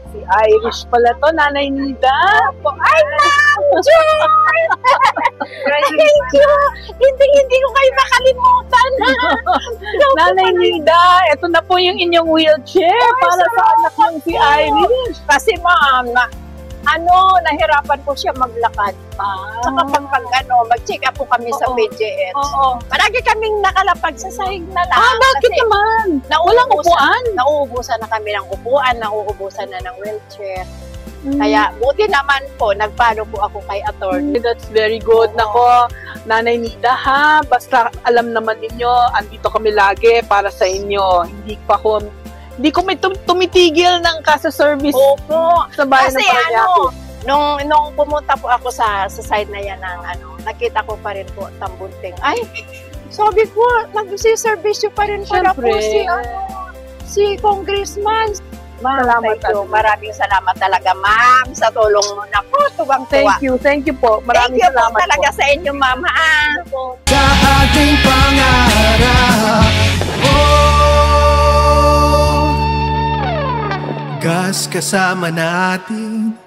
Si Irish pala to, Nanay Nida. Ay, Ma'am Jen! Thank you! Hindi ko kayo makalimutan. Nanay Nida, ito na po yung inyong wheelchair para sa anak ng si Irish. Kasi ma'am, nahirapan po siya maglakad. Saka pag mag-check up po kami sa PGH. Palagi kaming nakalapag sa sahig na lang. Bakit naman? Walang upuan? Nauubusan na kami ng upuan, nauubusan na ng wheelchair. Kaya buti naman po, nagpalo po ako kay attorney. That's very good. Nako, Nanay Nida ha, basta alam naman ninyo, andito kami lagi para sa inyo. Hindi ko may tumitigil ng kasa service. Opo. Sa bayan ng Parañaque. Nung pumunta po ako sa side na yan ng nakita ko pa rin po Tambunting. Ay, sabi ko, nag-service pa rin para po si Congressman. Salamat po. Maraming salamat talaga, ma'am, sa tulong mo. Naku, tuwang-tuwa. Thank you po. Maraming salamat po. Talaga sa inyo, ma'am. Sa ating pangarap, gas kasama natin.